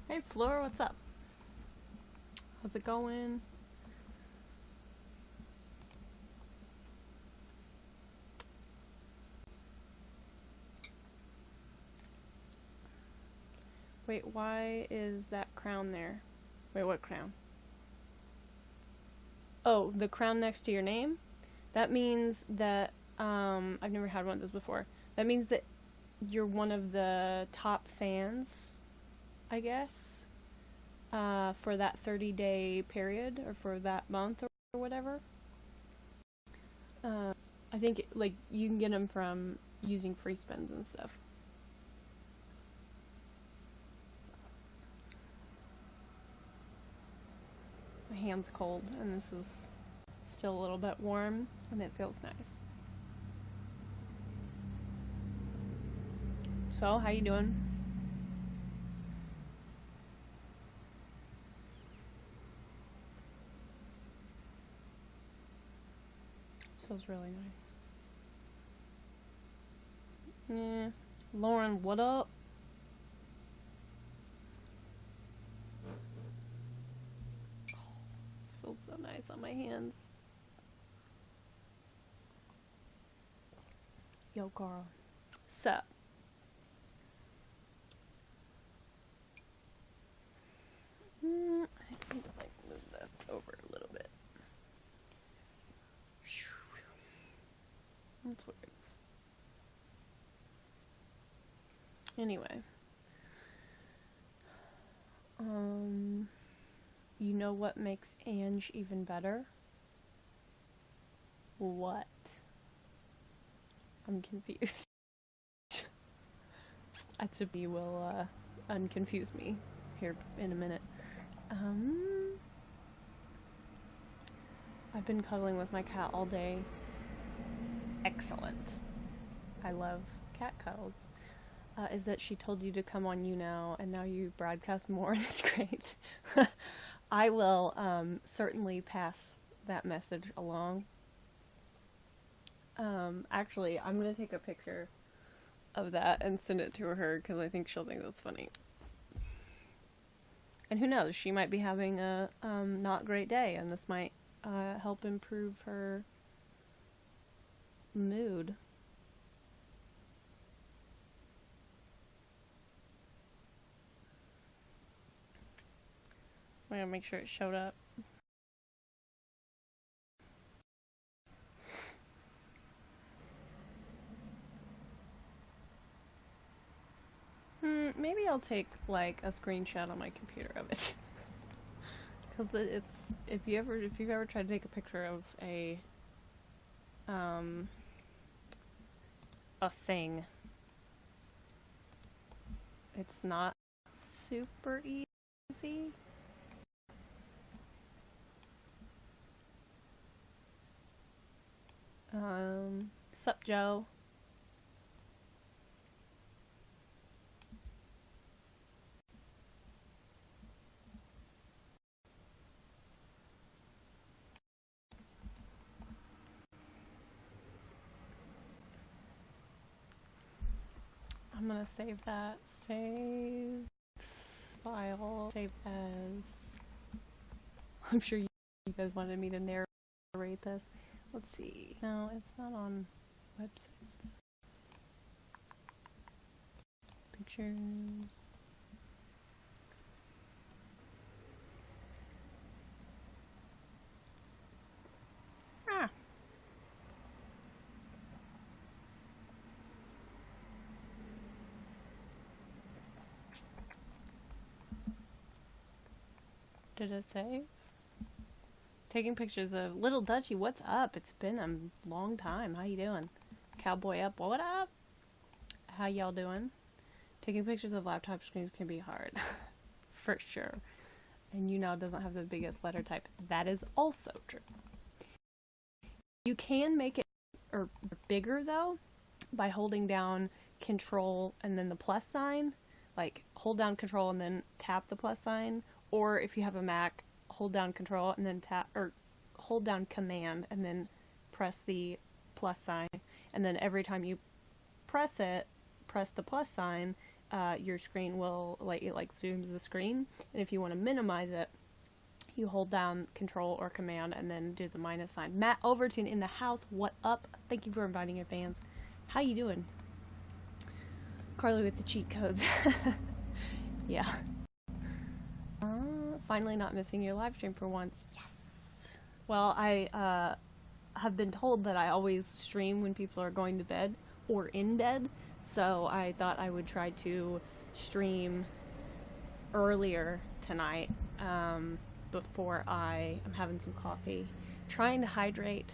Hey Flora, what's up? How's it going? Wait, why is that crown there? Wait, what crown? Oh, the crown next to your name? That means that, I've never had one of those before. That means that you're one of the top fans, I guess, for that 30-day period, or for that month, or whatever. I think, like, you can get them from using free spins and stuff. My hand's cold, and this is still a little bit warm, and it feels nice. So, how you doing? Feels really nice. Yeah. Lauren, what up? This feels so nice on my hands. Yo, girl. Sup? I need to like move this over a little bit. That's weird. Anyway. You know what makes Ange even better? What? I'm confused. Atsubi will unconfuse me here in a minute. I've been cuddling with my cat all day. Excellent. I love cat cuddles. Is that she told you to come on YouNow, and now you broadcast more, and it's great. I will certainly pass that message along. Actually, I'm going to take a picture of that and send it to her, because I think she'll think that's funny. And who knows, she might be having a not great day, and this might help improve her mood. I'm gonna make sure it showed up. Maybe I'll take like a screenshot on my computer of it. Because it's if you've ever tried to take a picture of a thing, it's not super easy. Sup, Joe? I'm gonna save that. Save file. Save as. I'm sure you guys wanted me to narrate this. Let's see. No, it's not on websites. Pictures. Ah. Did it save? Taking pictures of Little Dutchie. What's up? It's been a long time. How you doing? Cowboy up. What up? How y'all doing? Taking pictures of laptop screens can be hard. For sure. And YouNow doesn't have the biggest letter type. That is also true. You can make it bigger though by holding down Control and then the plus sign. Like hold down Control and then tap the plus sign. Or if you have a Mac, hold down Control and then tap, or hold down Command and then press the plus sign. And then every time you press it, press the plus sign, your screen will, like, it like zooms the screen, and if you want to minimize it, you hold down Control or Command and then do the minus sign. Matt Overton in the house, what up? Thank you for inviting your fans. How you doing? Carly with the cheat codes. Yeah. Finally not missing your live stream for once. Yes. Well, I have been told that I always stream when people are going to bed or in bed, so I thought I would try to stream earlier tonight, before I'm having some coffee. Trying to hydrate,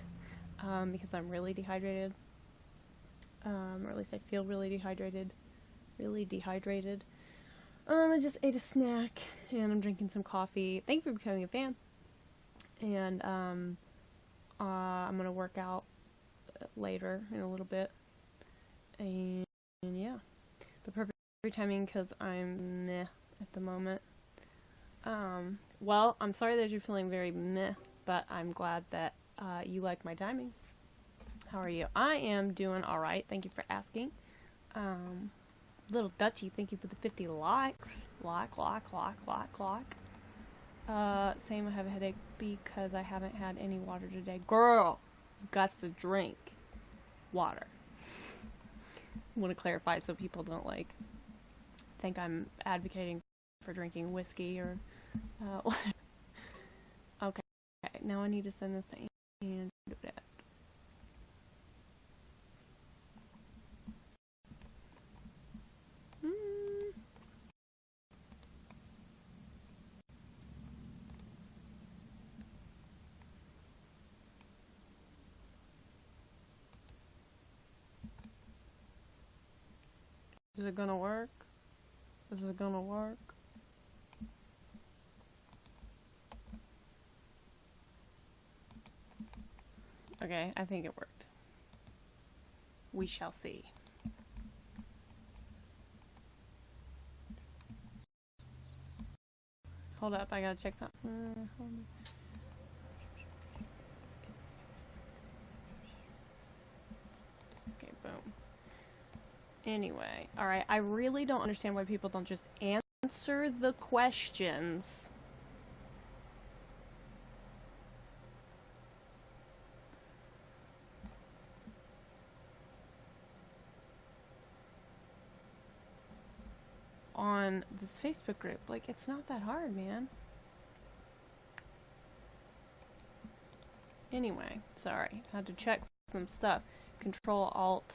because I'm really dehydrated. Or at least I feel really dehydrated. Really dehydrated. I just ate a snack, and I'm drinking some coffee. Thank you for becoming a fan. And, I'm gonna work out later in a little bit. And yeah. The perfect timing, because I'm meh at the moment. Well, I'm sorry that you're feeling very meh, but I'm glad that you like my timing. How are you? I am doing alright, thank you for asking. Little Dutchie, thank you for the 50 likes. Like. Same, I have a headache because I haven't had any water today. Girl, you got to drink water. I want to clarify so people don't, like, think I'm advocating for drinking whiskey or okay, now I need to send this to Anne. Is it gonna work? Is it gonna work? Okay, I think it worked. We shall see. Hold up, I gotta check something. Okay, boom. Anyway, alright, I really don't understand why people don't just answer the questions. On this Facebook group. Like, it's not that hard, man. Anyway, sorry. Had to check some stuff. Control Alt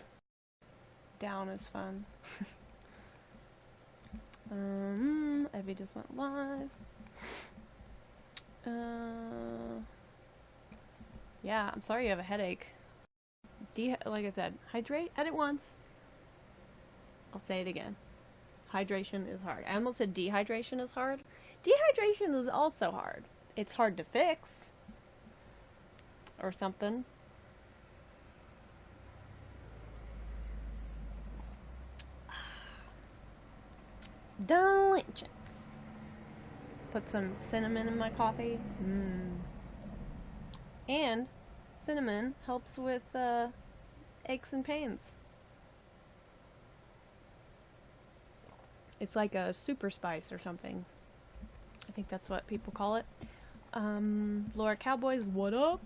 down is fun. Evie just went live. Yeah, I'm sorry you have a headache. Like I said, hydrate, edit once. I'll say it again. Hydration is hard. I almost said dehydration is hard. Dehydration is also hard. It's hard to fix. Or something. Delicious. Put some cinnamon in my coffee. And cinnamon helps with aches and pains. It's like a super spice or something. I think that's what people call it. Laura Cowboys, what up?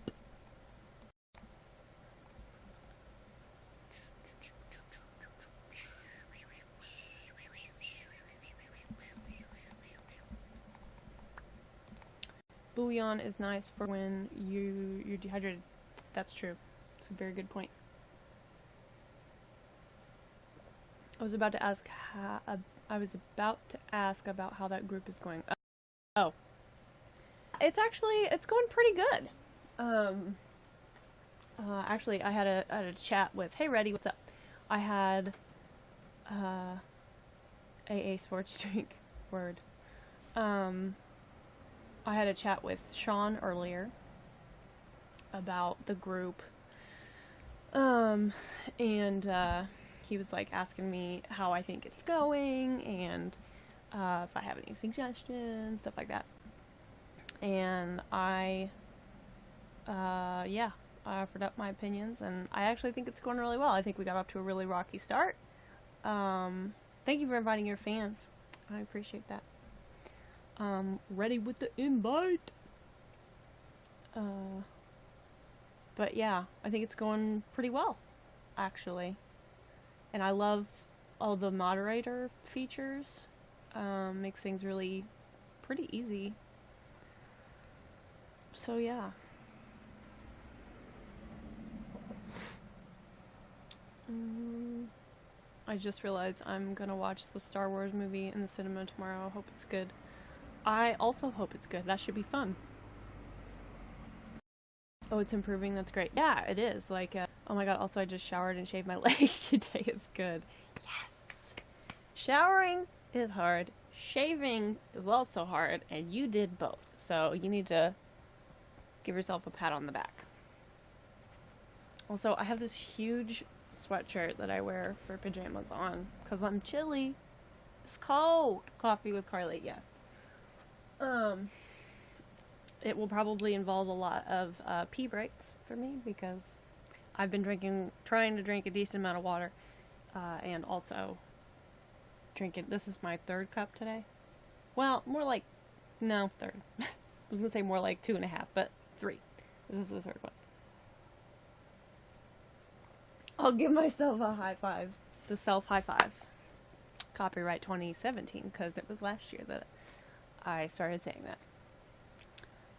Bouillon is nice for when you're dehydrated. That's true. It's a very good point. I was about to ask about how that group is going. Oh. It's going pretty good. Actually, I had a chat with, hey Reddy, what's up? I had AA Sports Drink word. I had a chat with Sean earlier about the group, and he was like asking me how I think it's going, and if I have any suggestions, stuff like that. And I offered up my opinions, and I actually think it's going really well. I think we got off to a really rocky start. Thank you for inviting your fans. I appreciate that. Ready with the invite. But yeah, I think it's going pretty well, actually. And I love all the moderator features. Makes things really pretty easy. So yeah. I just realized I'm gonna watch the Star Wars movie in the cinema tomorrow. I hope it's good. I also hope it's good. That should be fun. Oh, it's improving. That's great. Yeah, it is. Like, oh my god, also I just showered and shaved my legs today. It's good. Yes! Showering is hard. Shaving is also hard. And you did both. So you need to give yourself a pat on the back. Also, I have this huge sweatshirt that I wear for pajamas on because I'm chilly. It's cold. Coffee with Carly, yes. It will probably involve a lot of pee breaks for me because I've been trying to drink a decent amount of water, and also drinking. This is my 3rd cup today. Well, more like, no, 3rd. I was gonna say more like 2.5, but 3. This is the 3rd one. I'll give myself a high five. The self high five. Copyright 2017, because it was last year that I started saying that.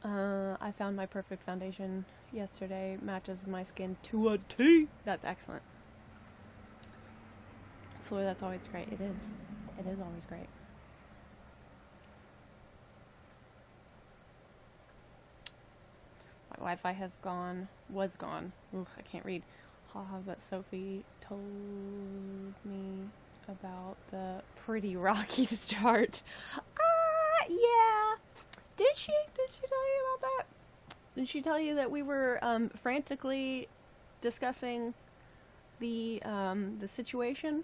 I found my perfect foundation yesterday. Matches my skin to a T. That's excellent. So that's always great. It is. It is always great. My Wi-Fi was gone. Ugh, I can't read. Haha, but Sophie told me about the pretty rocky start. Yeah. Did she tell you about that? Did she tell you that we were frantically discussing the situation,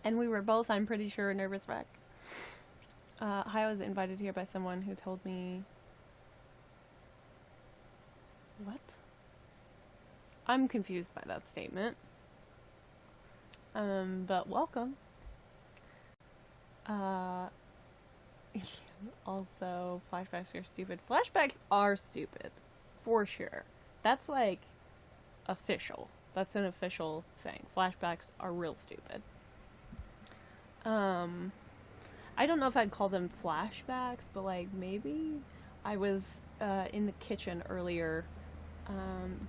and we were both, I'm pretty sure, a nervous wreck? I was invited here by someone who told me. What? I'm confused by that statement. But welcome. Also, flashbacks are stupid. Flashbacks are stupid. For sure. That's like official. That's an official thing. Flashbacks are real stupid. I don't know if I'd call them flashbacks, but like maybe I was in the kitchen earlier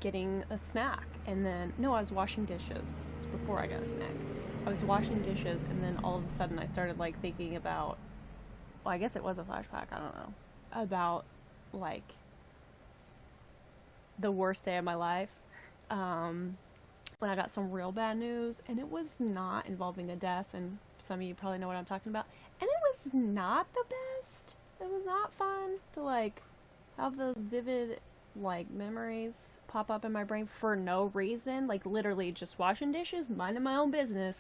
getting a snack, and then, no, I was washing dishes. It's before I got a snack. I was washing dishes, and then all of a sudden I started like thinking about, well, I guess it was a flashback, I don't know, about like the worst day of my life, when I got some real bad news, and it was not involving a death, and some of you probably know what I'm talking about, and it was not the best. It was not fun to like have those vivid like memories pop up in my brain for no reason, like literally just washing dishes, minding my own business,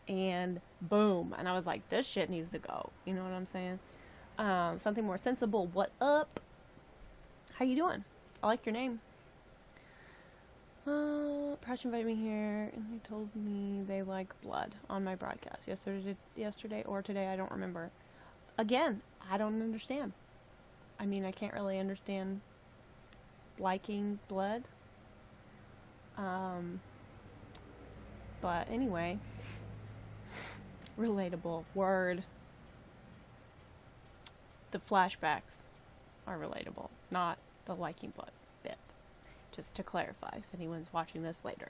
and boom, and I was like, this shit needs to go, you know what I'm saying? Something more sensible. What up? How you doing? I like your name. Prash invited me here, and they told me they like blood on my broadcast yesterday or today, I don't remember. Again, I don't understand. I mean, I can't really understand liking blood. But anyway, relatable word. The flashbacks are relatable, not the liking blood bit. Just to clarify, if anyone's watching this later.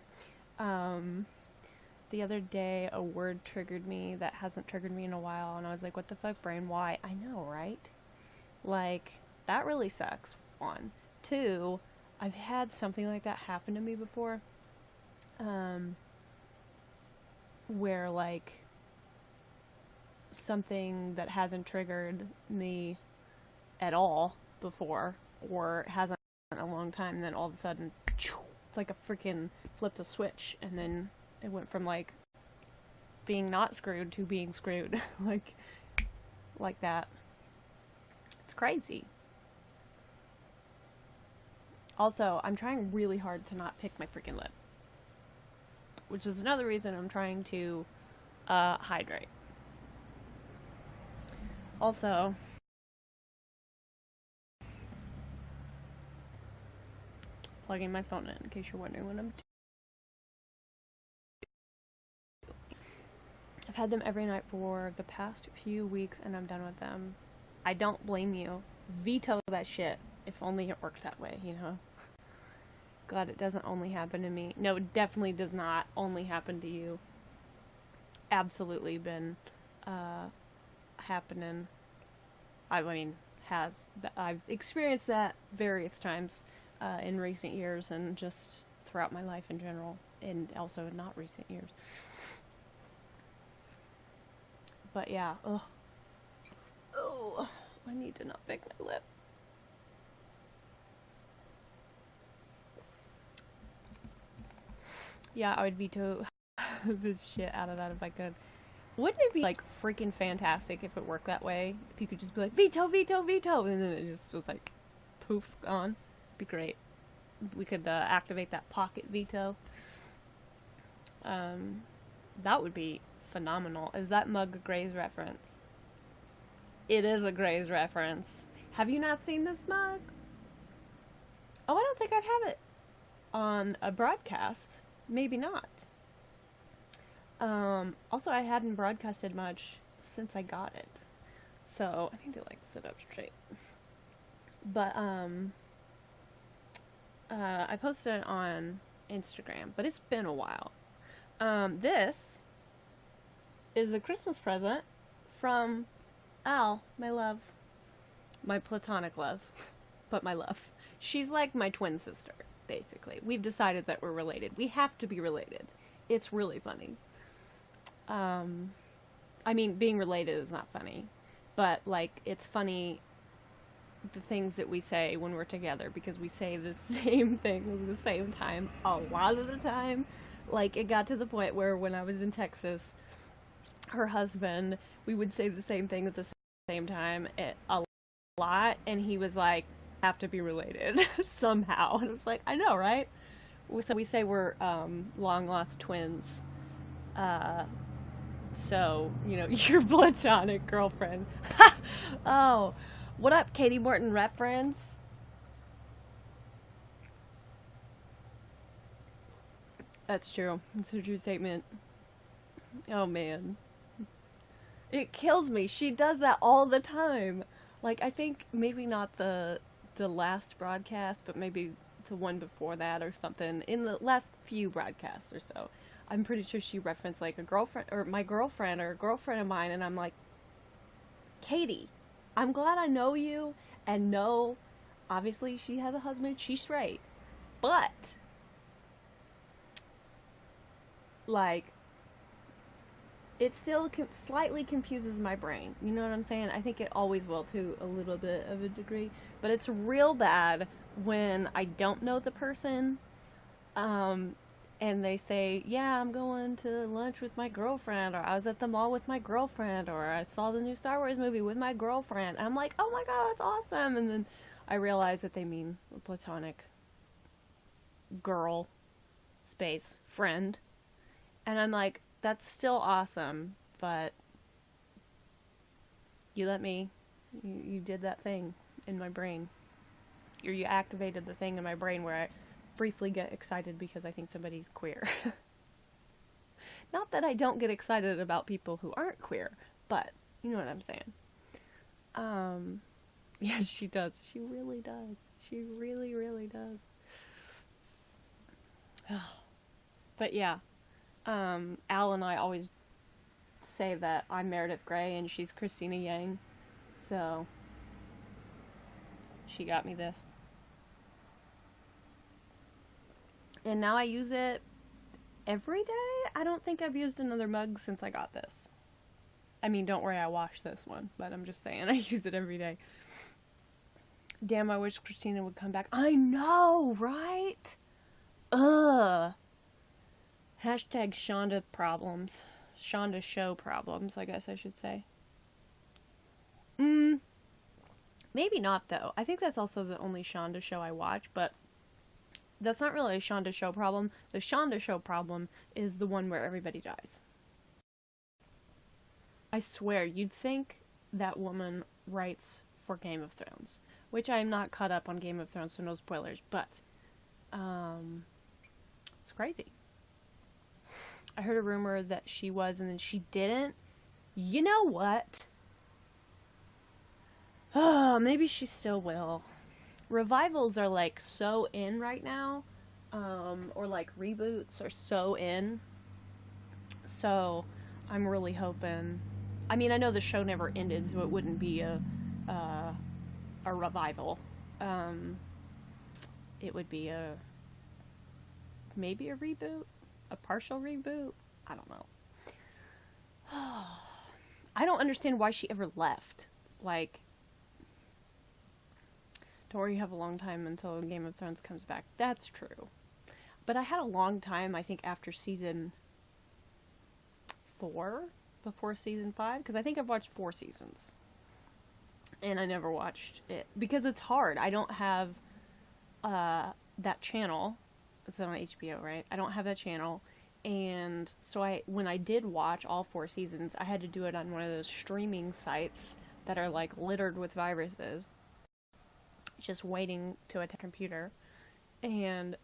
The other day, a word triggered me that hasn't triggered me in a while, and I was like, what the fuck, brain? Why? I know, right? Like, that really sucks, 1. 2, I've had something like that happen to me before, where, like, something that hasn't triggered me at all before, or hasn't in a long time, and then all of a sudden, it's like a freaking flipped a switch, and then it went from, like, being not screwed to being screwed, like that. It's crazy. Also, I'm trying really hard to not pick my freaking lip, which is another reason I'm trying to Hydrate. Also, plugging my phone in case you're wondering what I'm doing. I've had them every night for the past few weeks and I'm done with them. I don't blame you. Veto that shit. If only it worked that way, you know? Glad it doesn't only happen to me. No, it definitely does not only happen to you. Absolutely been happening. I mean, I've experienced that various times in recent years and just throughout my life in general, and also not recent years. But yeah, ugh. Oh, I need to not bake my lip. Yeah, I would veto this shit out of that if I could. Wouldn't it be like freaking fantastic if it worked that way? If you could just be like, veto, veto, veto, and then it just was like, poof, gone. Be great. We could activate that pocket veto. That would be phenomenal. Is that mug a Grey's reference? It is a Grey's reference. Have you not seen this mug? Oh, I don't think I've had it on a broadcast. Maybe not. Also, I hadn't broadcasted much since I got it. So, I need to, like, sit up straight. But, I posted it on Instagram, but it's been a while. This is a Christmas present from Al, my love. My platonic love. But my love. She's like my twin sister, basically. We've decided that we're related. We have to be related. It's really funny. I mean, being related is not funny, but, like, it's funny the things that we say when we're together, because we say the same things at the same time a lot of the time. Like, it got to the point where when I was in Texas, her husband, we would say the same thing at the same time a lot, and he was like, have to be related somehow. And I was like, I know, right? So we say we're long-lost twins. So, you know, your platonic girlfriend. Oh, what up, Katie Morton reference? That's true. It's a true statement. Oh, man. It kills me. She does that all the time. Like, I think maybe not the last broadcast, but maybe the one before that or something. In the last few broadcasts or so. I'm pretty sure she referenced, like, a girlfriend, or my girlfriend, or a girlfriend of mine, and I'm like, Katie, I'm glad I know you, and no, obviously she has a husband, she's straight, but, like, it still slightly confuses my brain, you know what I'm saying? I think it always will, to a little bit of a degree, but it's real bad when I don't know the person, and they say, yeah, I'm going to lunch with my girlfriend, or I was at the mall with my girlfriend, or I saw the new Star Wars movie with my girlfriend. I'm like, oh my god, that's awesome. And then I realize that they mean a platonic girl space friend. And I'm like, that's still awesome, but you did that thing in my brain. Or you activated the thing in my brain where I briefly get excited because I think somebody's queer. Not that I don't get excited about people who aren't queer, but you know what I'm saying. Yes, she does. She really does. She really, really does. But yeah, Al and I always say that I'm Meredith Grey and she's Christina Yang, so she got me this. And now I use it every day? I don't think I've used another mug since I got this. I mean, don't worry, I washed this one, but I'm just saying, I use it every day. Damn, I wish Christina would come back. I know, right? Ugh. Hashtag Shonda problems. Shonda show problems, I guess I should say. Maybe not, though. I think that's also the only Shonda show I watch, but that's not really a Shonda show problem. The Shonda show problem is the one where everybody dies. I swear, you'd think that woman writes for Game of Thrones, which I'm not caught up on Game of Thrones, so no spoilers, but it's crazy. I heard a rumor that she was and then she didn't. You know what? Oh, maybe she still will. Revivals are like so in right now, or like reboots are so in. So I'm really hoping. I mean, I know the show never ended, so it wouldn't be a revival. It would be maybe a reboot, a partial reboot. I don't know. I don't understand why she ever left. Like, don't worry, you have a long time until Game of Thrones comes back. That's true. But I had a long time, I think, after season 4, before season 5, because I think I've watched 4 seasons. And I never watched it. Because it's hard. I don't have that channel. It's on HBO, right? I don't have that channel. And so when I did watch all 4 seasons, I had to do it on one of those streaming sites that are like littered with viruses. Just waiting to attack a computer. And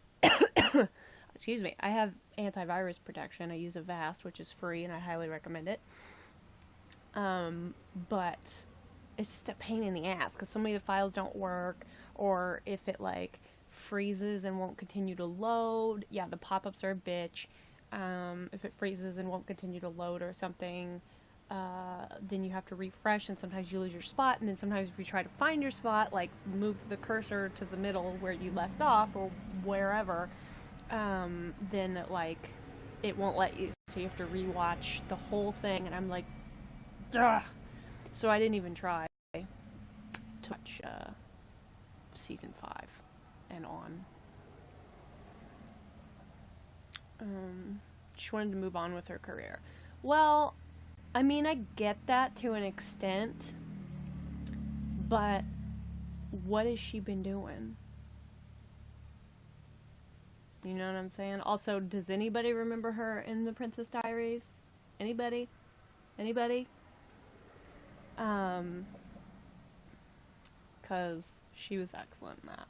excuse me, I have antivirus protection. I use Avast, which is free, and I highly recommend it. But it's just a pain in the ass because so many of the files don't work, or if it like freezes and won't continue to load. Yeah, the pop-ups are a bitch. If it freezes and won't continue to load or something, then you have to refresh, and sometimes you lose your spot, and then sometimes if you try to find your spot, like move the cursor to the middle where you left off or wherever, then it won't let you, so you have to rewatch the whole thing, and I'm like, ugh. So I didn't even try to watch season 5 and on. She wanted to move on with her career. Well, I mean, I get that to an extent, but what has she been doing? You know what I'm saying? Also, does anybody remember her in the Princess Diaries? Anybody? Anybody? 'Cause she was excellent in that.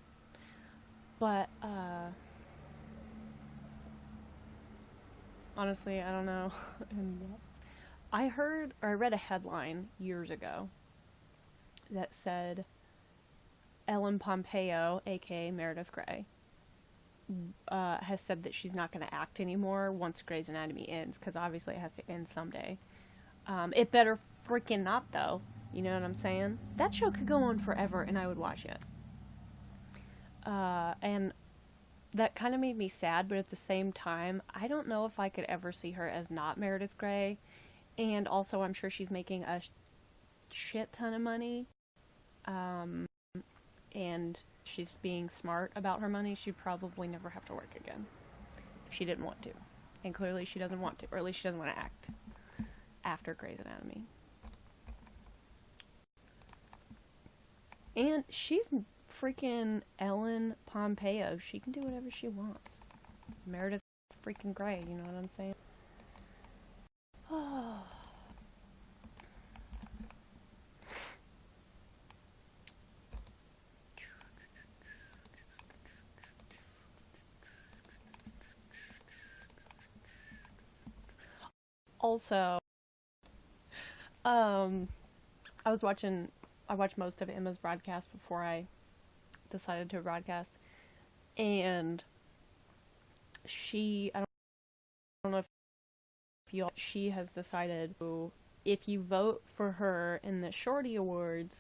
But, honestly, I don't know. And I heard, or I read a headline years ago that said Ellen Pompeo, aka Meredith Grey, has said that she's not going to act anymore once Grey's Anatomy ends, because obviously it has to end someday. It better freaking not, though. You know what I'm saying? That show could go on forever, and I would watch it. And that kind of made me sad, but at the same time, I don't know if I could ever see her as not Meredith Grey. And also, I'm sure she's making a shit ton of money. And she's being smart about her money. She'd probably never have to work again if she didn't want to. And clearly she doesn't want to, or at least she doesn't want to act after Grey's Anatomy. And she's freaking Ellen Pompeo. She can do whatever she wants. Meredith freaking Grey, you know what I'm saying? Oh. Also, I watched most of Emma's broadcast before I decided to broadcast, and I don't know if she has decided if you vote for her in the Shorty Awards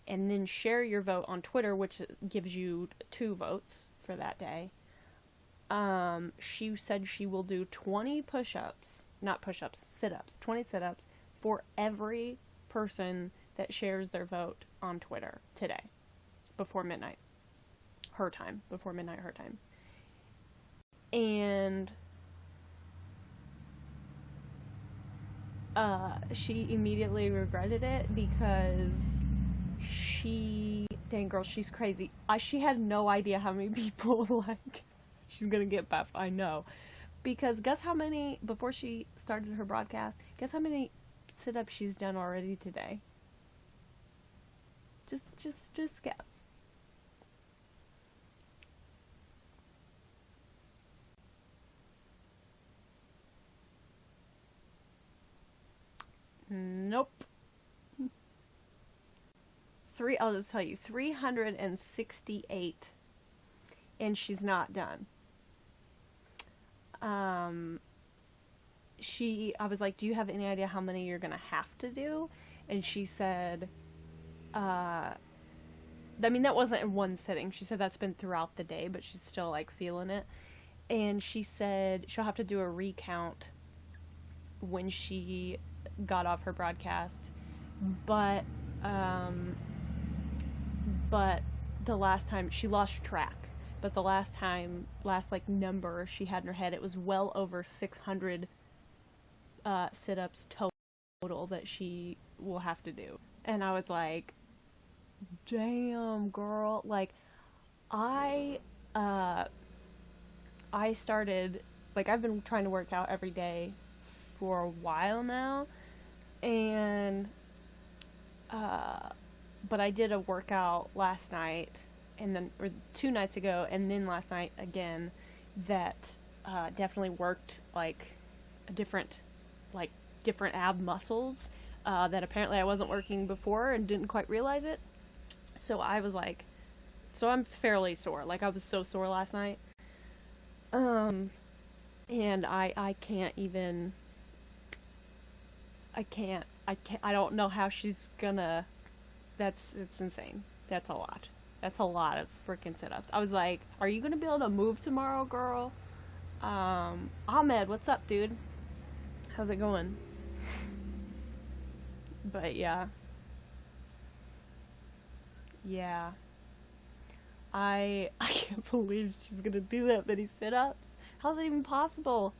and then share your vote on Twitter, which gives you 2 votes for that day, she said she will do 20 push-ups, not push-ups, sit-ups, 20 sit-ups for every person that shares their vote on Twitter today, before midnight, her time, before midnight, her time. And she immediately regretted it because dang girl, she's crazy. She had no idea how many people, she's gonna get buff, I know. Because guess how many, before she started her broadcast, guess how many sit-ups she's done already today? Just guess. Nope. I'll just tell you, 368, and she's not done. I was like, do you have any idea how many you're gonna have to do? And she said, I mean, that wasn't in one sitting. She said that's been throughout the day, but she's still, like, feeling it. And she said she'll have to do a recount when she got off her broadcast. But the last time, she lost track. But the last number she had in her head, it was well over 600 sit-ups total that she will have to do. And I was like, damn, girl. Like, I started, like, I've been trying to work out every day for a while now, and but I did a workout last night, and then, or 2 nights ago, and then last night again, that definitely worked, like, different ab muscles that apparently I wasn't working before and didn't quite realize it. So I was like, so I'm fairly sore. Like, I was so sore last night. And I can't even, I don't know how she's gonna, it's insane. That's a lot. That's a lot of freaking sit-ups. I was like, are you gonna be able to move tomorrow, girl? Ahmed, what's up, dude? How's it going? But yeah. Yeah. I can't believe she's gonna do that many sit-ups. How's that even possible?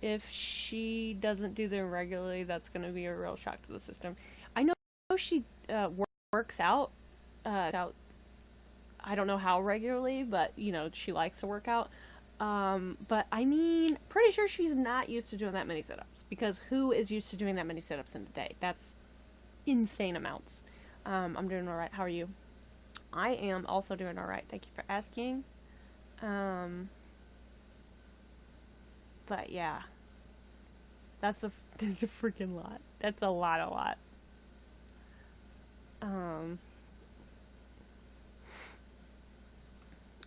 If she doesn't do them regularly, that's gonna be a real shock to the system. I know she works out. I don't know how regularly, but, you know, she likes to work out. But I mean, pretty sure she's not used to doing that many sit-ups, because who is used to doing that many sit-ups in a day? That's insane amounts. I'm doing alright. How are you? I am also doing alright. Thank you for asking. But yeah. That's a freaking lot. That's a lot.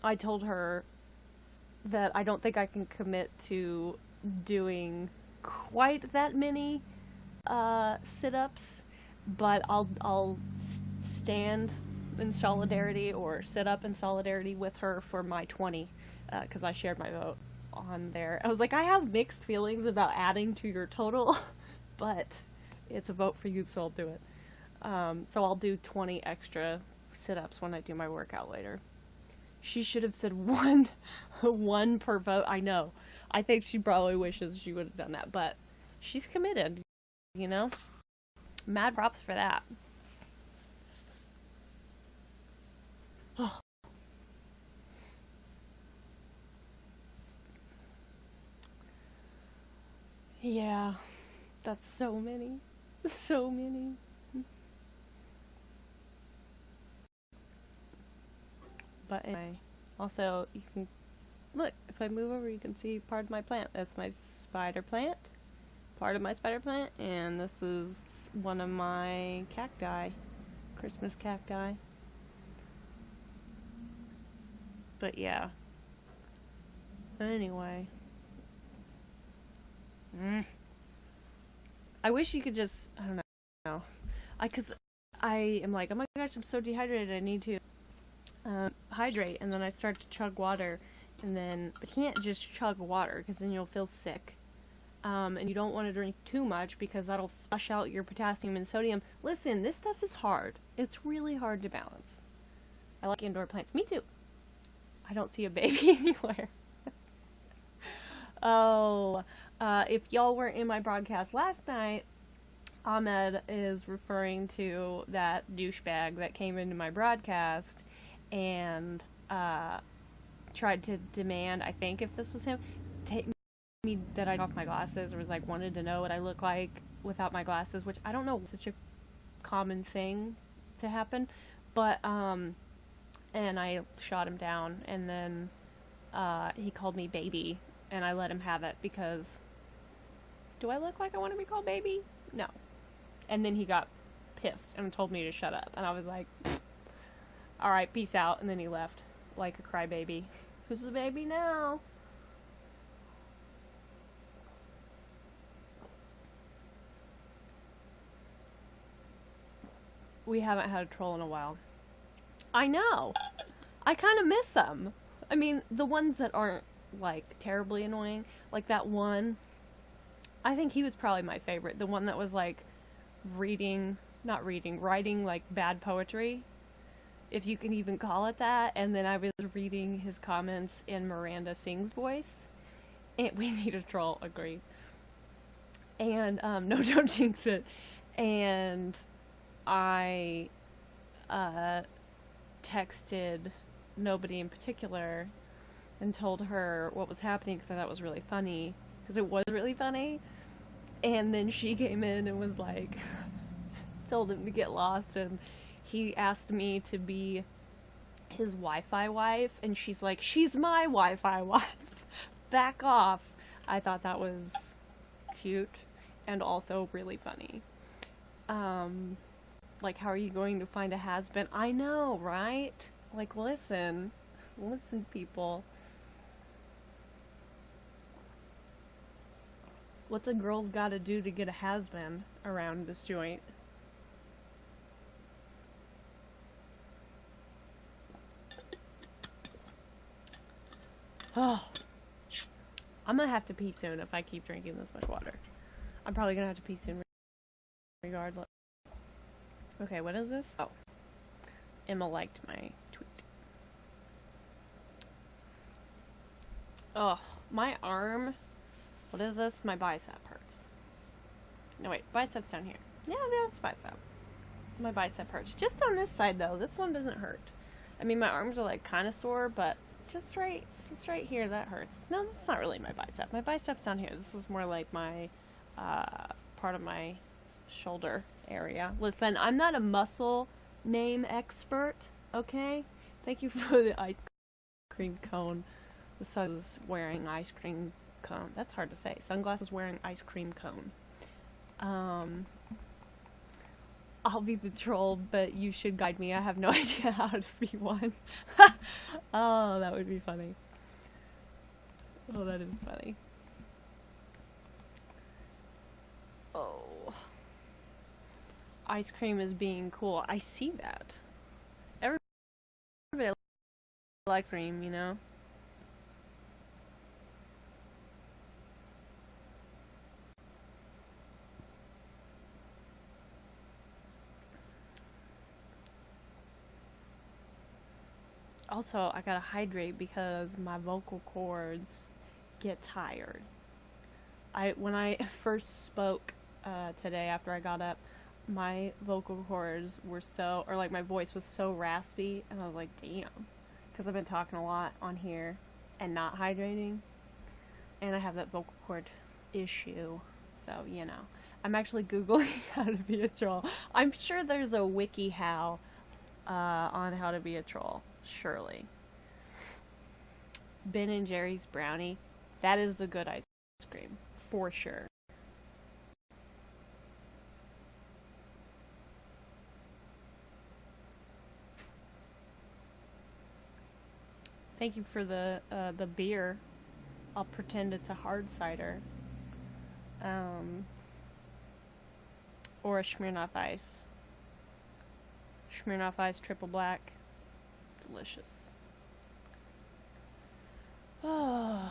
I told her that I don't think I can commit to doing quite that many sit-ups, but I'll stand in solidarity or sit up in solidarity with her for my 20, because I shared my vote on there. I was like, I have mixed feelings about adding to your total, but it's a vote for you, so I'll do it. So I'll do 20 extra sit-ups when I do my workout later. She should have said one per vote. I know. I think she probably wishes she would have done that, but she's committed, you know? Mad props for that. Oh. Yeah, that's so many. So many. But anyway, also, you can look, if I move over, you can see part of my plant. That's my spider plant, part of my spider plant, and this is one of my cacti, Christmas cacti. But yeah. Anyway. I wish you could just, I don't know. Cause I am like, oh my gosh, I'm so dehydrated, I need to hydrate, and then I start to chug water, and then I can't just chug water, because then you'll feel sick. And you don't want to drink too much, because that'll flush out your potassium and sodium. Listen, this stuff is hard. It's really hard to balance. I like indoor plants. Me too. I don't see a baby anywhere. Oh, if y'all weren't in my broadcast last night, Ahmed is referring to that douchebag that came into my broadcast and tried to demand, I think if this was him, me that I took off my glasses, or was like wanted to know what I look like without my glasses, which I don't know, such a common thing to happen. But and I shot him down, and then he called me baby, and I let him have it because do I look like I want to be called baby? No. And then he got pissed and told me to shut up, and I was like, all right, peace out. And then he left like a crybaby. Who's the baby now? We haven't had a troll in a while. I know. I kind of miss them. I mean, the ones that aren't like terribly annoying, like that one. I think he was probably my favorite. The one that was like writing like bad poetry, if you can even call it that. And then I was reading his comments in Miranda Sings voice. And we need a troll, agreed. And no, don't jinx it. And I texted nobody in particular and told her what was happening because I thought it was really funny, because it was really funny. And then she came in and was like, told him to get lost, and he asked me to be his Wi-Fi wife, and she's like, she's my Wi-Fi wife. Back off. I thought that was cute and also really funny. Like, how are you going to find a has-been? I know, right? Like, listen, people. What's a girl's gotta do to get a has-been around this joint? Oh, I'm gonna have to pee soon if I keep drinking this much water. I'm probably gonna have to pee soon regardless. Okay, what is this? Oh, Emma liked my tweet. Oh, my arm. What is this? My bicep hurts. No, wait, bicep's down here. Yeah, that's bicep. My bicep hurts. Just on this side, though. This one doesn't hurt. I mean, my arms are, like, kind of sore, but just right here, that hurts. No, that's not really my bicep. My bicep's down here. This is more like my, part of my shoulder area. Listen, I'm not a muscle name expert, okay? Thank you for the ice cream cone. The sun is wearing ice cream cone. That's hard to say. Sunglasses wearing ice cream cone. I'll be the troll, but you should guide me. I have no idea how to be one. Oh, that would be funny. Oh, that is funny. Oh. Ice cream is being cool. I see that. Everybody likes cream, you know? Also, I gotta hydrate because my vocal cords get tired. When I first spoke today after I got up, my vocal cords were like my voice was so raspy, and I was like, damn, because I've been talking a lot on here and not hydrating, and I have that vocal cord issue, so, you know. I'm actually Googling how to be a troll. I'm sure there's a wiki how on how to be a troll, surely. Ben & Jerry's brownie, that is a good ice cream, for sure. Thank you for the beer. I'll pretend it's a hard cider. Or a Smirnoff Ice. Smirnoff Ice triple black. Delicious. Oh,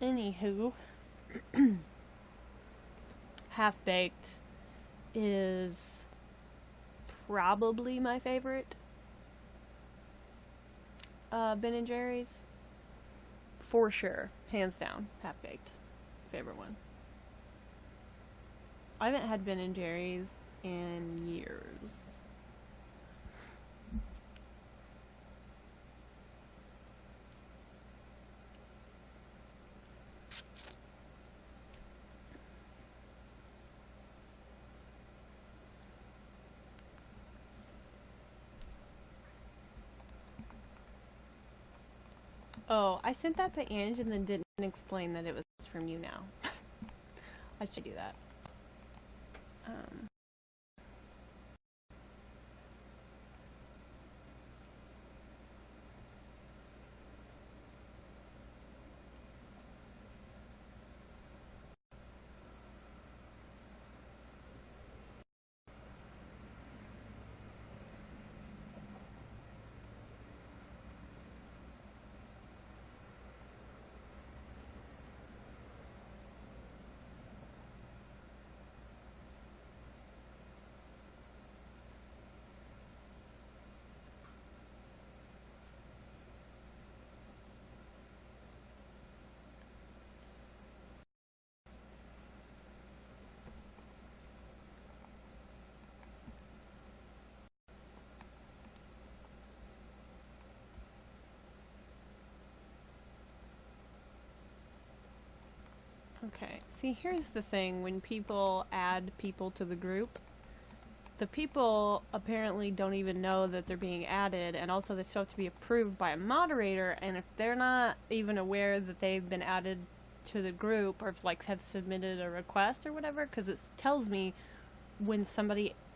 anywho. Half-Baked is probably my favorite Ben & Jerry's. For sure. Hands down. Half-Baked. Favorite one. I haven't had Ben & Jerry's in years. Oh, I sent that to Ange and then didn't explain that it was from YouNow. I should do that. Um, okay. See, here's the thing. When people add people to the group, the people apparently don't even know that they're being added, and also they still have to be approved by a moderator, and if they're not even aware that they've been added to the group, or if, like, have submitted a request or whatever, because it tells me when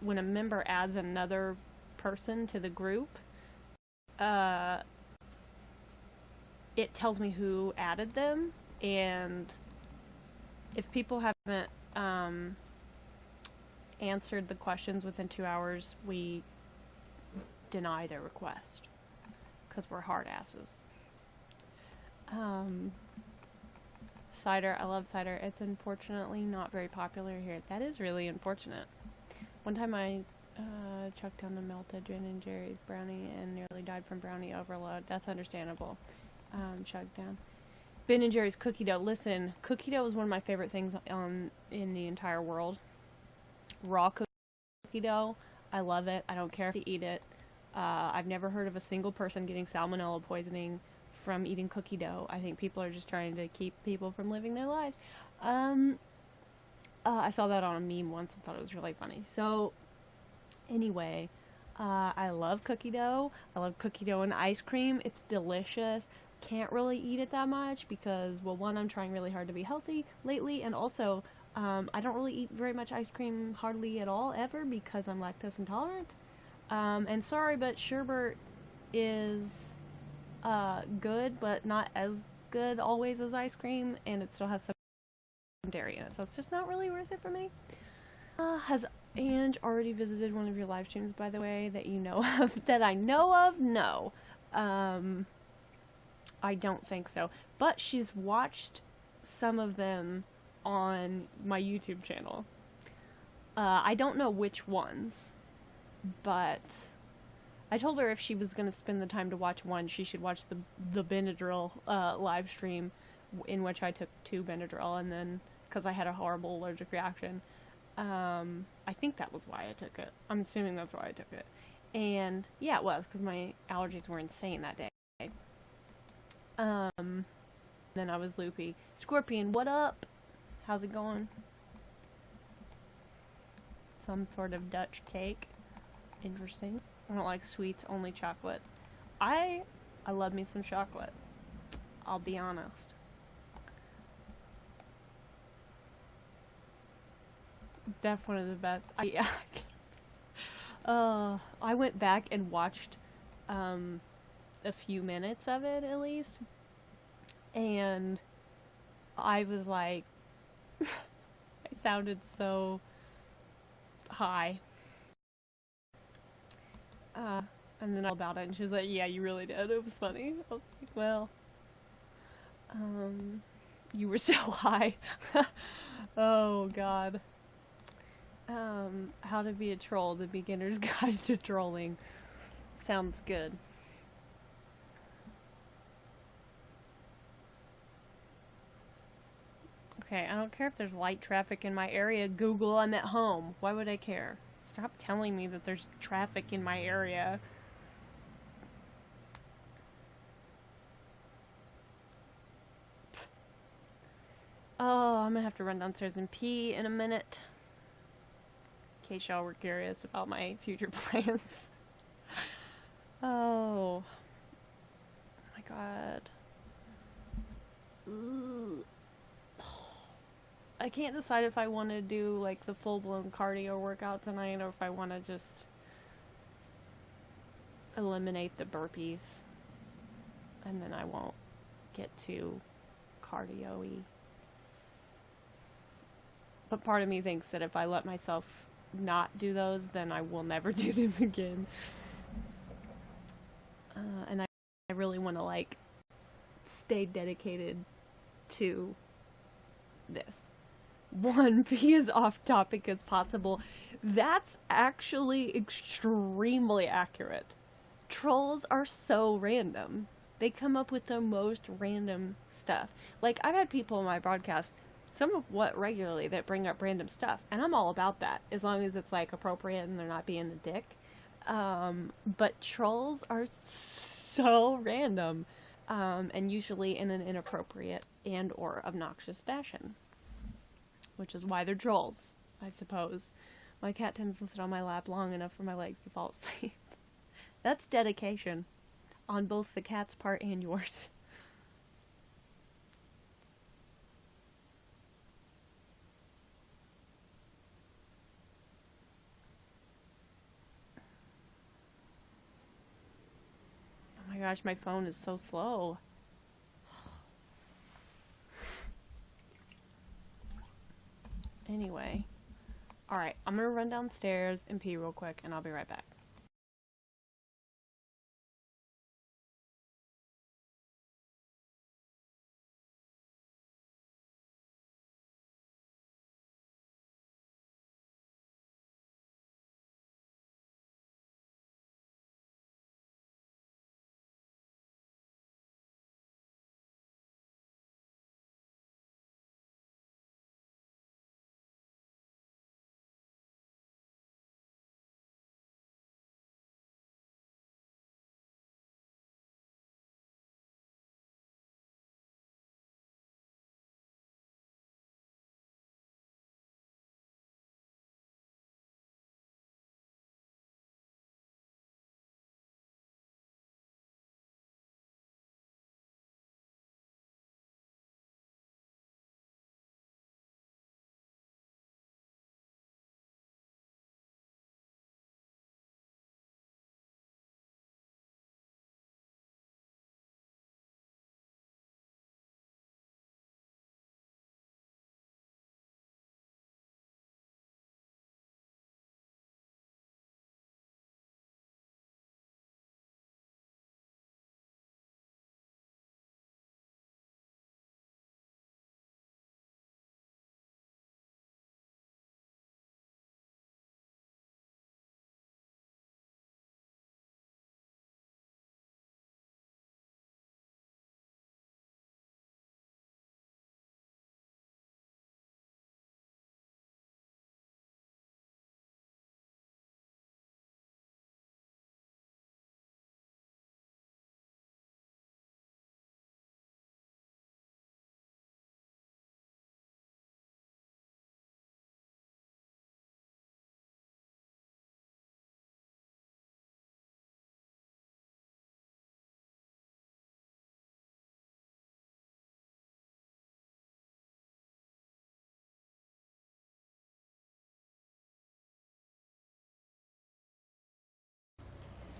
when a member adds another person to the group, it tells me who added them, and if people haven't answered the questions within 2 hours, we deny their request because we're hard asses. Cider, I love cider. It's unfortunately not very popular here. That is really unfortunate. One time I chucked down the melted Ben & Jerry's brownie and nearly died from brownie overload. That's understandable. Chugged down. Ben & Jerry's cookie dough. Listen, cookie dough is one of my favorite things in the entire world. Raw cookie dough, I love it. I don't care if you eat it. I've never heard of a single person getting salmonella poisoning from eating cookie dough. I think people are just trying to keep people from living their lives. I saw that on a meme once and thought it was really funny. So, anyway, I love cookie dough. I love cookie dough and ice cream. It's delicious. Can't really eat it that much because, well, one, I'm trying really hard to be healthy lately, and also, I don't really eat very much ice cream hardly at all, ever, because I'm lactose intolerant. And sorry, but sherbet is good, but not as good always as ice cream, and it still has some dairy in it, so it's just not really worth it for me. Has Ange already visited one of your live streams, by the way, that you know of? That I know of? No. I don't think so. But she's watched some of them on my YouTube channel. I don't know which ones, but I told her if she was going to spend the time to watch one, she should watch the Benadryl live stream, in which I took 2 Benadryl, and then, because I had a horrible allergic reaction, I think that was why I took it. I'm assuming that's why I took it. And, yeah, it was, because my allergies were insane that day. Then I was loopy. Scorpion, what up? How's it going? Some sort of Dutch cake. Interesting. I don't like sweets, only chocolate. I love me some chocolate. I'll be honest. Definitely one of the best. I went back and watched a few minutes of it at least, and I was like, I sounded so high. And then all about it, and she was like, yeah, you really did. It was funny. I was like, well, you were so high. Oh, God. How to be a troll, the beginner's guide to trolling. Sounds good. Okay, I don't care if there's light traffic in my area. Google, I'm at home. Why would I care? Stop telling me that there's traffic in my area. Oh, I'm gonna have to run downstairs and pee in a minute. In case y'all were curious about my future plans. Oh my God. I can't decide if I want to do like the full-blown cardio workout tonight or if I want to just eliminate the burpees and then I won't get too cardio-y. But part of me thinks that if I let myself not do those, then I will never do them again. And I really want to like stay dedicated to this. One, be as off topic as possible. That's actually extremely accurate. Trolls are so random. They come up with the most random stuff. Like, I've had people in my broadcast, some of what regularly, that bring up random stuff. And I'm all about that, as long as it's, like, appropriate and they're not being a dick. But trolls are so random. And usually in an inappropriate and or obnoxious fashion. Which is why they're trolls, I suppose. My cat tends to sit on my lap long enough for my legs to fall asleep. That's dedication on both the cat's part and yours. Oh my gosh, my phone is so slow. Anyway. Alright, I'm gonna run downstairs and pee real quick, and I'll be right back.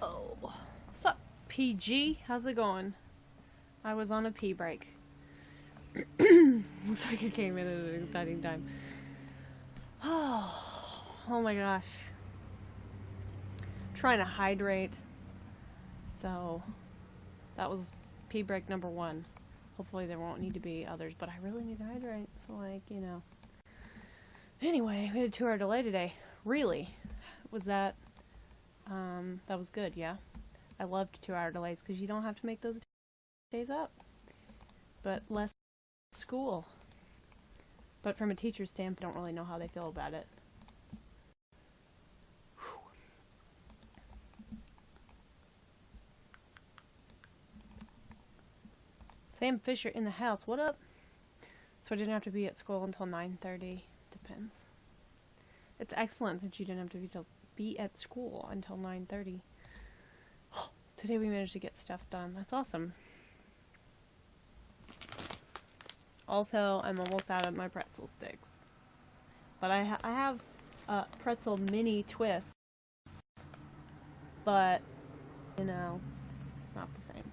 Oh. What's up, PG? How's it going? I was on a pee break. Looks like it came in at an exciting time. Oh my gosh. Trying to hydrate. So, that was pee break number 1. Hopefully there won't need to be others, but I really need to hydrate. So, like, you know. Anyway, we had a 2-hour delay today. Really? Was that... that was good, yeah? I loved 2-hour delays because you don't have to make those days up. But less school. But from a teacher's standpoint, I don't really know how they feel about it. Sam Fisher in the house. What up? So I didn't have to be at school until 9:30. Depends. It's excellent that you didn't have to be at school until 9:30. Today we managed to get stuff done. That's awesome. Also, I'm almost out of my pretzel sticks. But I have pretzel mini twists, but, you know, it's not the same.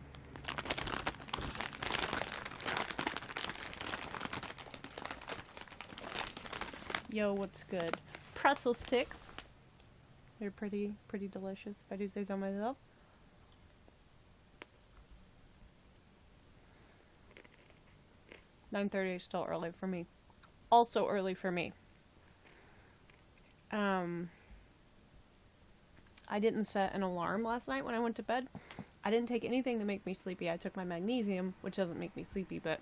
Yo, what's good? Pretzel sticks. They're pretty delicious, if I do say so myself. "9:30 is still early for me. Also early for me. I didn't set an alarm last night when I went to bed. I didn't take anything to make me sleepy. I took my magnesium, which doesn't make me sleepy, but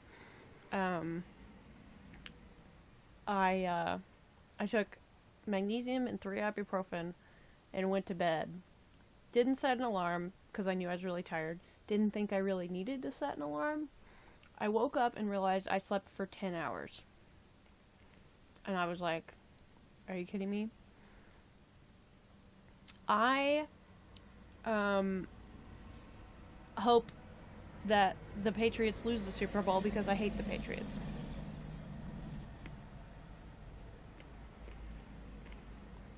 I took magnesium and 3 ibuprofen and went to bed. Didn't set an alarm because I knew I was really tired. Didn't think I really needed to set an alarm. I woke up and realized I slept for 10 hours. And I was like, are you kidding me? I hope that the Patriots lose the Super Bowl because I hate the Patriots.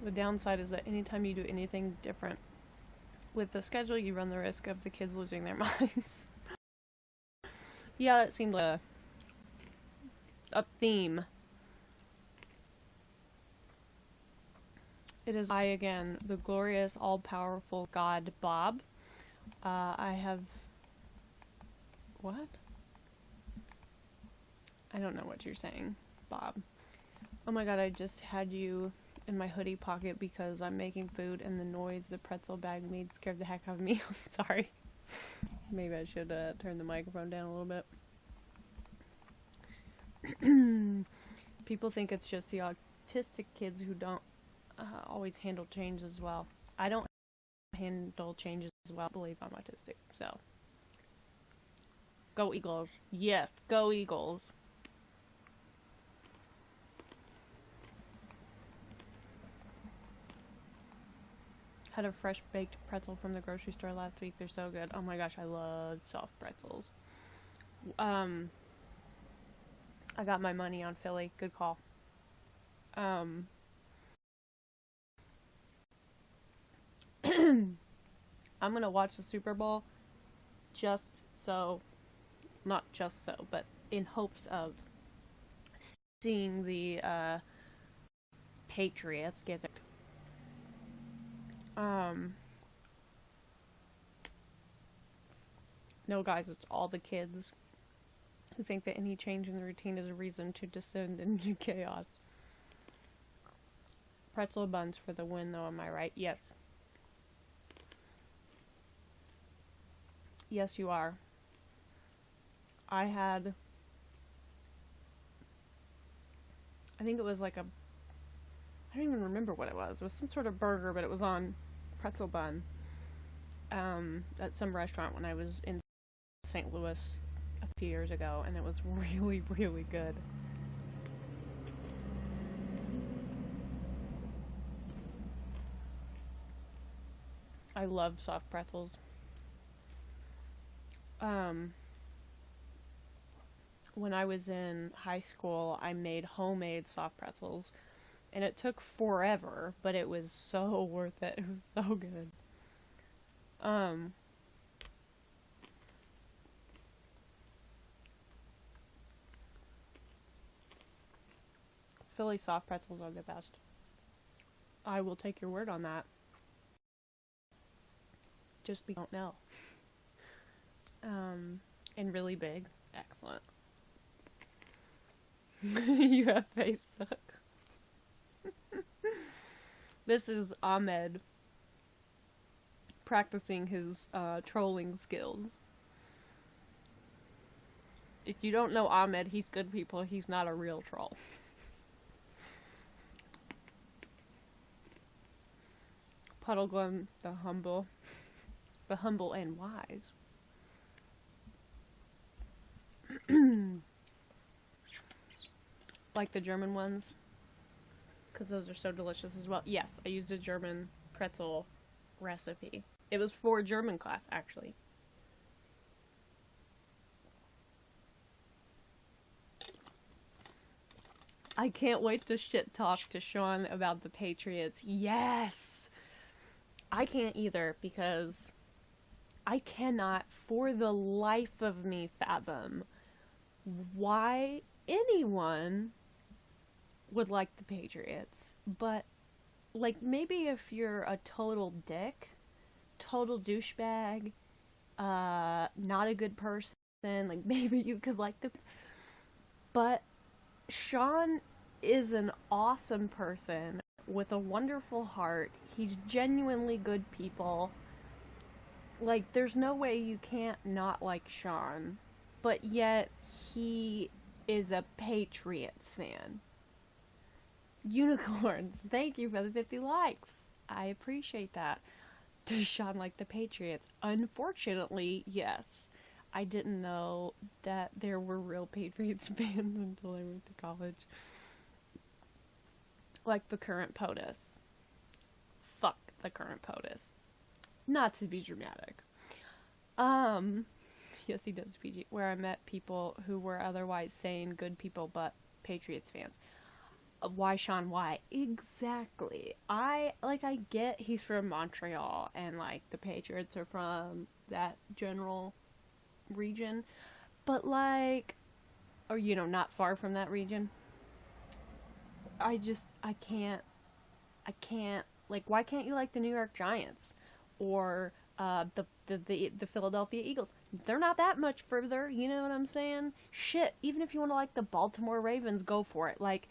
The downside is that anytime you do anything different with the schedule, you run the risk of the kids losing their minds. Yeah, it seemed like a theme. It is I again, the glorious, all-powerful God, Bob. I have... What? I don't know what you're saying, Bob. Oh my god, I just had you in my hoodie pocket because I'm making food and the noise the pretzel bag made scared the heck out of me. I'm sorry. Maybe I should turn the microphone down a little bit. People think it's just the autistic kids who don't always handle change as well. I don't handle changes as well. I believe I'm autistic, so. Go Eagles. Yes, go Eagles. Had a fresh baked pretzel from the grocery store last week. They're so good. Oh my gosh, I love soft pretzels. I got my money on Philly. Good call. I'm gonna watch the Super Bowl just so, not just so, but in hopes of seeing the Patriots get it. No guys, it's all the kids who think that any change in the routine is a reason to descend into chaos. Pretzel buns for the win though, am I right? Yes. Yes, you are. I think it was like I don't even remember what it was. It was some sort of burger, but it was on pretzel bun at some restaurant when I was in St. Louis a few years ago, and it was really, really good. I love soft pretzels. When I was in high school, I made homemade soft pretzels, and it took forever, but it was so worth it. It was so good. Philly soft pretzels are the best. I will take your word on that. Just because I don't know. And really big. Excellent. You have Facebook. This is Ahmed practicing his trolling skills. If you don't know Ahmed, he's good people. He's not a real troll. Puddleglum, the humble and wise. Like the German ones, because those are so delicious as well. Yes, I used a German pretzel recipe. It was for German class, actually. I can't wait to shit talk to Sean about the Patriots. Yes! I can't either because I cannot for the life of me fathom why anyone would like the Patriots. But, like, maybe if you're a total dick, total douchebag, not a good person, like, maybe you could like the. But Sean is an awesome person with a wonderful heart. He's genuinely good people. Like, there's no way you can't not like Sean, but yet he is a Patriots fan. Unicorns, thank you for the 50 likes. I appreciate that. Does Sean like the Patriots? Unfortunately, yes. I didn't know that there were real Patriots fans until I went to college. Like the current POTUS. Fuck the current POTUS. Not to be dramatic. Yes, he does PG. Where I met people who were otherwise sane, good people, but Patriots fans. Why, Sean? Why? Exactly. I get he's from Montreal, and, like, the Patriots are from that general region, but, like, or, you know, not far from that region. I can't, like, why can't you like the New York Giants? Or, the Philadelphia Eagles? They're not that much further, you know what I'm saying? Shit, even if you want to like the Baltimore Ravens, go for it. Like,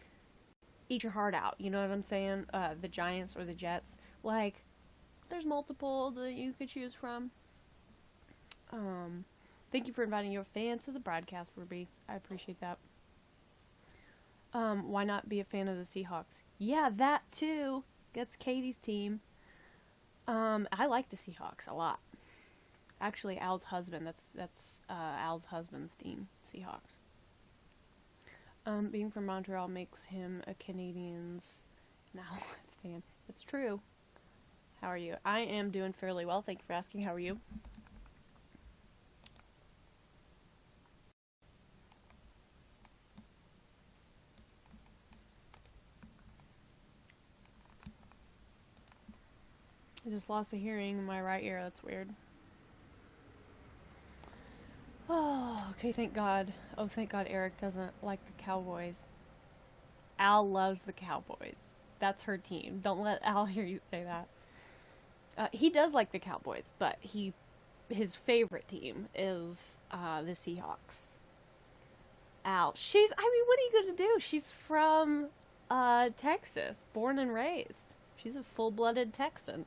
eat your heart out, you know what I'm saying? The Giants or the Jets. Like, there's multiple that you could choose from. Thank you for inviting your fans to the broadcast, Ruby. I appreciate that. Why not be a fan of the Seahawks? Yeah, that too. That's Katie's team. I like the Seahawks a lot. Actually, Al's husband, that's Al's husband's team, Seahawks. Being from Montreal makes him a Canadians now fan. It's true. How are you? I am doing fairly well. Thank you for asking. How are you? I just lost the hearing in my right ear. That's weird. Oh, okay, thank God. Oh, thank God Eric doesn't like the Cowboys. Al loves the Cowboys. That's her team. Don't let Al hear you say that. He does like the Cowboys, but his favorite team is the Seahawks. Al, what are you gonna do? She's from Texas, born and raised. She's a full-blooded Texan.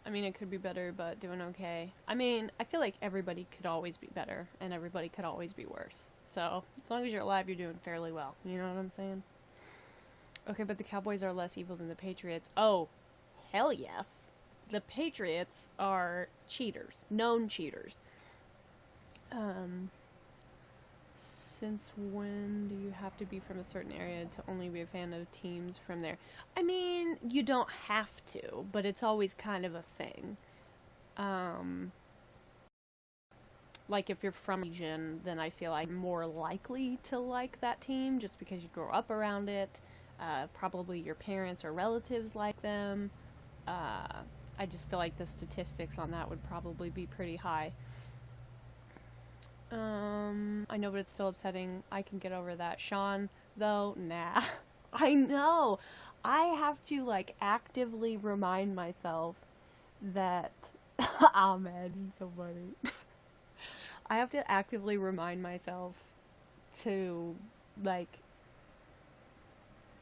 I mean, it could be better, but doing okay. I mean, I feel like everybody could always be better, and everybody could always be worse. So, as long as you're alive, you're doing fairly well. You know what I'm saying? Okay, but the Cowboys are less evil than the Patriots. Oh, hell yes. The Patriots are cheaters. Known cheaters. Since when do you have to be from a certain area to only be a fan of teams from there? I mean, you don't have to, but it's always kind of a thing. Like, if you're from a region, then I feel like more likely to like that team just because you grow up around it. Probably your parents or relatives like them. I just feel like the statistics on that would probably be pretty high. I know, but it's still upsetting. I can get over that. Sean, though, nah. I know. I have to, like, actively remind myself that... oh, man, he's so funny. I have to actively remind myself to, like,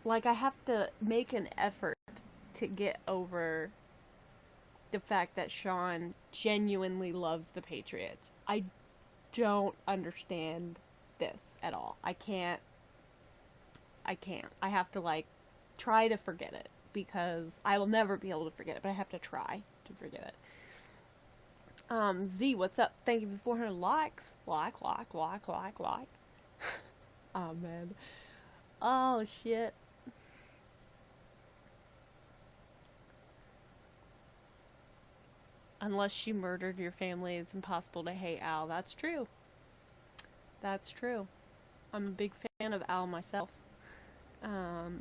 I have to make an effort to get over the fact that Sean genuinely loves the Patriots. I don't understand this at all. I can't. I have to, like, try to forget it, because I will never be able to forget it, but I have to try to forget it. Z, what's up? Thank you for 400 likes. Like. Oh, man. Oh, shit. Unless she murdered your family, it's impossible to hate Al. That's true. That's true. I'm a big fan of Al myself.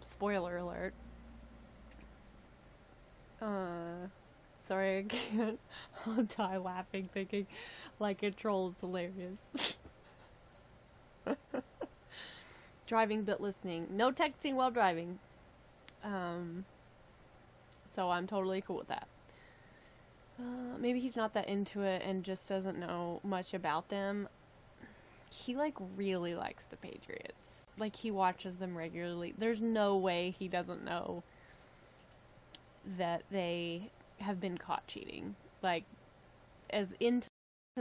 Spoiler alert. Sorry, I can't. I'll die laughing, thinking like a troll is hilarious. Driving but listening. No texting while driving. So I'm totally cool with that. Maybe he's not that into it and just doesn't know much about them. He, like, really likes the Patriots. Like, he watches them regularly. There's no way he doesn't know that they have been caught cheating. Like, as into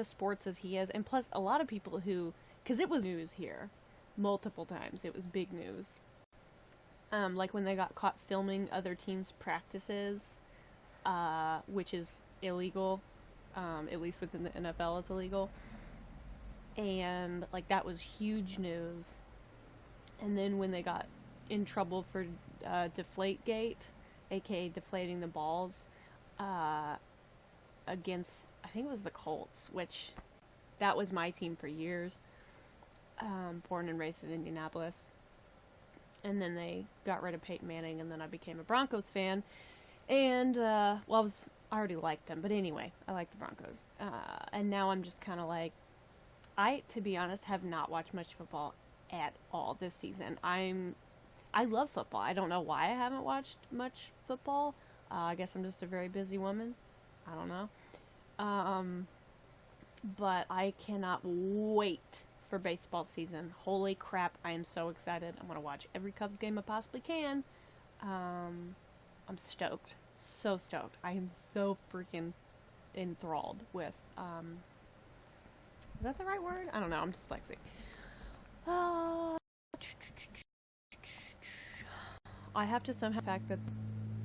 sports as he is. And plus, a lot of people who... Because it was news here. Multiple times. It was big news. Like, when they got caught filming other teams' practices, which is illegal. At least within the NFL, it's illegal. And, like, that was huge news. And then when they got in trouble for Deflategate, aka deflating the balls, against, I think it was the Colts, which that was my team for years. Born and raised in Indianapolis. And then they got rid of Peyton Manning, and then I became a Broncos fan. And, well, I already liked them, but anyway, I like the Broncos. And now I'm just kind of like, I, to be honest, have not watched much football at all this season. I love football. I don't know why I haven't watched much football. I guess I'm just a very busy woman. I don't know. But I cannot wait for baseball season. Holy crap, I am so excited. I'm going to watch every Cubs game I possibly can. I'm stoked. So stoked. I am so freaking enthralled with, is that the right word? I don't know, I'm dyslexic. I have to somehow fact that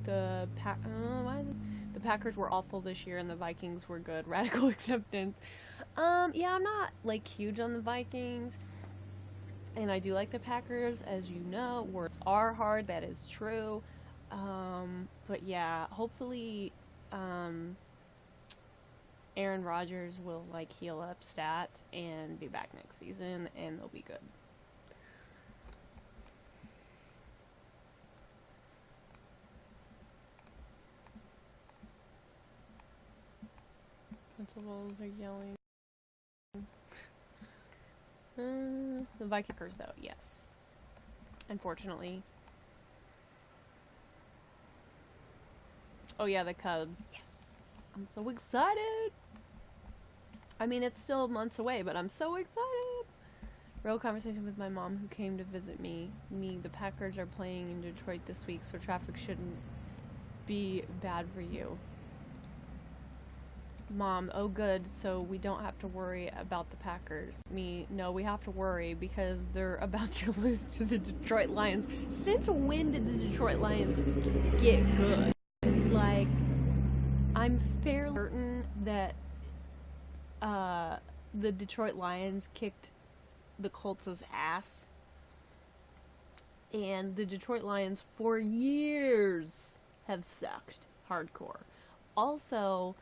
the Packers were awful this year and the Vikings were good. Radical acceptance. Yeah, I'm not, like, huge on the Vikings. And I do like the Packers, as you know. Words are hard, that is true. But yeah, hopefully, Aaron Rodgers will, like, heal up stats and be back next season, and they'll be good. Principals are yelling. The Vikings, though, yes. Unfortunately. Oh yeah, the Cubs. Yes! I'm so excited! I mean, it's still months away, but I'm so excited! Real conversation with my mom who came to visit me. The Packers are playing in Detroit this week, so traffic shouldn't be bad for you. Mom, oh good, so we don't have to worry about the Packers. No, we have to worry because they're about to lose to the Detroit Lions. Since when did the Detroit Lions get good? Like, I'm fairly certain that the Detroit Lions kicked the Colts' ass. And the Detroit Lions for years have sucked hardcore. Also,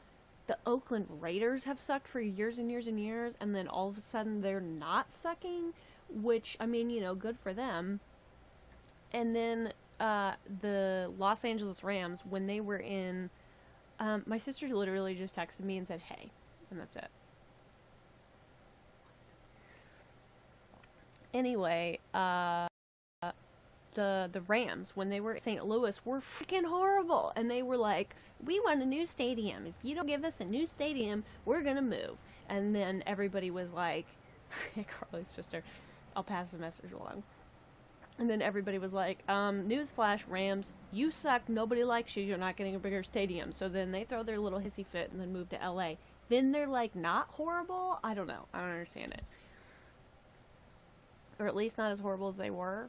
the Oakland Raiders have sucked for years and years and years, and then all of a sudden they're not sucking, which, I mean, you know, good for them. And then the Los Angeles Rams, when they were in, my sister literally just texted me and said, hey, and that's it. Anyway, the Rams, when they were in St. Louis, were freaking horrible. And they were like, we want a new stadium. If you don't give us a new stadium, we're going to move. And then everybody was like, Carly's sister, I'll pass the message along. And then everybody was like, newsflash, Rams, you suck, nobody likes you, you're not getting a bigger stadium. So then they throw their little hissy fit and then move to LA. Then they're like, not horrible? I don't know. I don't understand it. Or at least not as horrible as they were.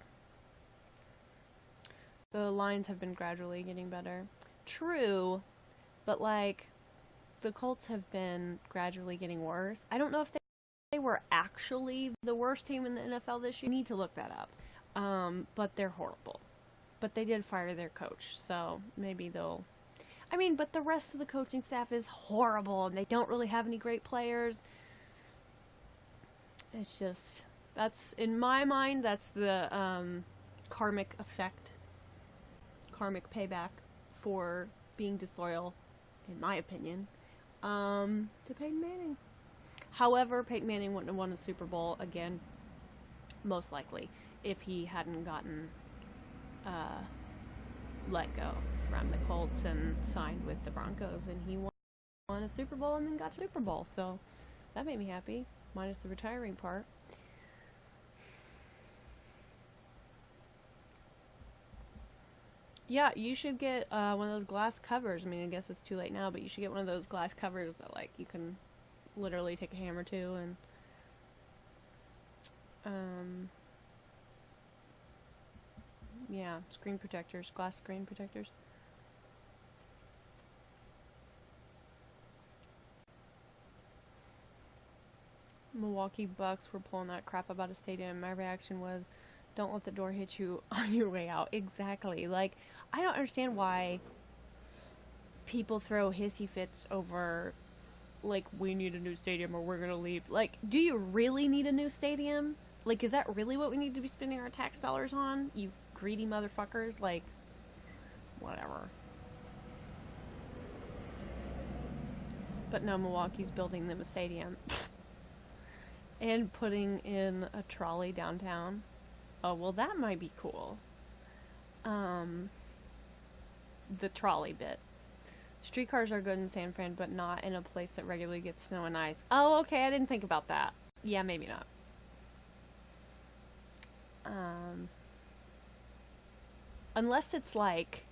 The Lions have been gradually getting better. True, but like, the Colts have been gradually getting worse. I don't know if they were actually the worst team in the NFL this year. You need to look that up. But they're horrible. But they did fire their coach, so maybe they'll... I mean, but the rest of the coaching staff is horrible, and they don't really have any great players. It's just, that's, in my mind, that's the karmic effect, karmic payback for being disloyal, in my opinion, to Peyton Manning. However, Peyton Manning wouldn't have won a Super Bowl again, most likely, if he hadn't gotten let go from the Colts and signed with the Broncos, and he won a Super Bowl and then got to Super Bowl, so that made me happy, minus the retiring part. Yeah, you should get one of those glass covers. I mean, I guess it's too late now, but you should get one of those glass covers that, like, you can literally take a hammer to and yeah, screen protectors, glass screen protectors. Milwaukee Bucks were pulling that crap about a stadium. My reaction was, don't let the door hit you on your way out. Exactly. Like, I don't understand why people throw hissy fits over, like, we need a new stadium or we're gonna leave. Like, do you really need a new stadium? Like, is that really what we need to be spending our tax dollars on? You greedy motherfuckers? Like, whatever. But no, Milwaukee's building them a stadium. And putting in a trolley downtown. Oh, well, that might be cool. The trolley bit. Streetcars are good in San Fran, but not in a place that regularly gets snow and ice. Oh, okay, I didn't think about that. Yeah, maybe not. Unless it's like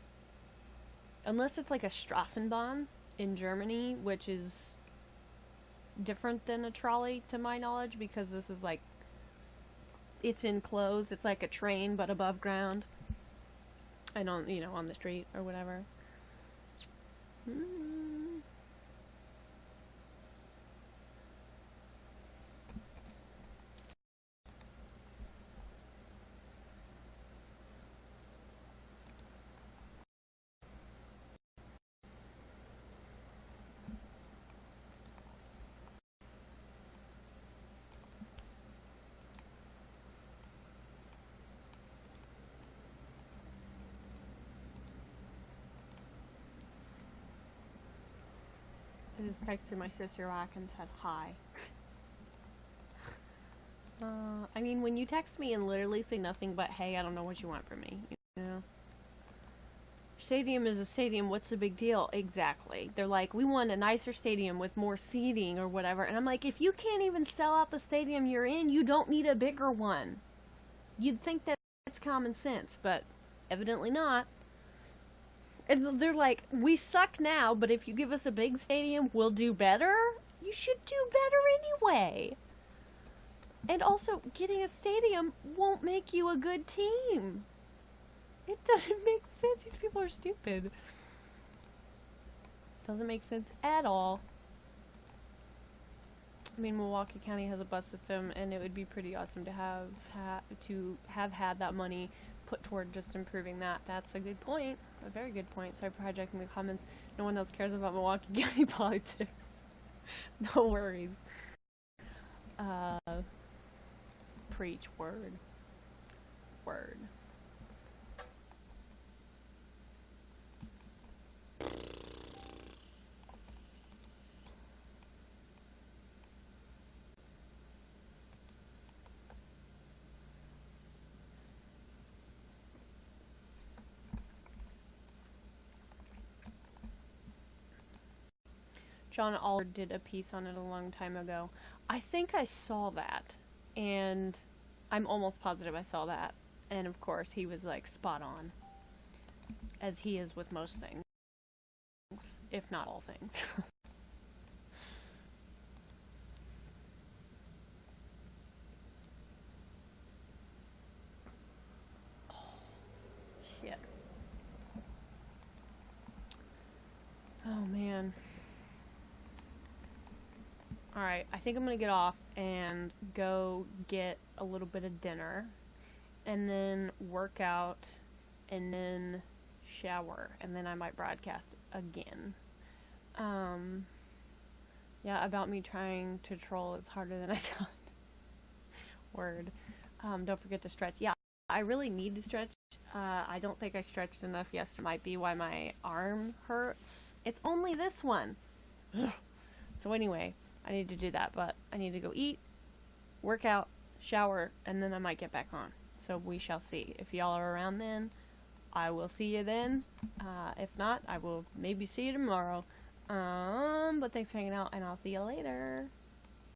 a Straßenbahn in Germany, which is different than a trolley to my knowledge, because this is like, it's enclosed, it's like a train but above ground. I don't, on the street or whatever. I just texted my sister back and said hi. I mean, when you text me and literally say nothing but, hey, I don't know what you want from me, Stadium is a stadium, what's the big deal? Exactly. They're like, we want a nicer stadium with more seating or whatever. And I'm like, if you can't even sell out the stadium you're in, you don't need a bigger one. You'd think that's common sense, but evidently not. And they're like, we suck now, but if you give us a big stadium, we'll do better? You should do better anyway. And also, getting a stadium won't make you a good team. It doesn't make sense. These people are stupid. Doesn't make sense at all. I mean, Milwaukee County has a bus system, and it would be pretty awesome to have had that money put toward just improving that. That's a good point. A very good point. Sorry for hijacking the comments. No one else cares about Milwaukee County politics. No worries. Preach. Word. Word. John Oliver did a piece on it a long time ago. I think I saw that, and I'm almost positive I saw that. And of course, he was like spot on, as he is with most things, if not all things. Shit. Oh man. Alright, I think I'm gonna get off and go get a little bit of dinner, and then work out, and then shower, and then I might broadcast again. Yeah, about me trying to troll is harder than I thought. Word. Don't forget to stretch. Yeah, I really need to stretch. I don't think I stretched enough yesterday. Might be why my arm hurts. It's only this one. Ugh. So anyway, I need to do that, but I need to go eat, work out, shower, and then I might get back on. So we shall see. If y'all are around then, I will see you then. If not, I will maybe see you tomorrow. But thanks for hanging out, and I'll see you later.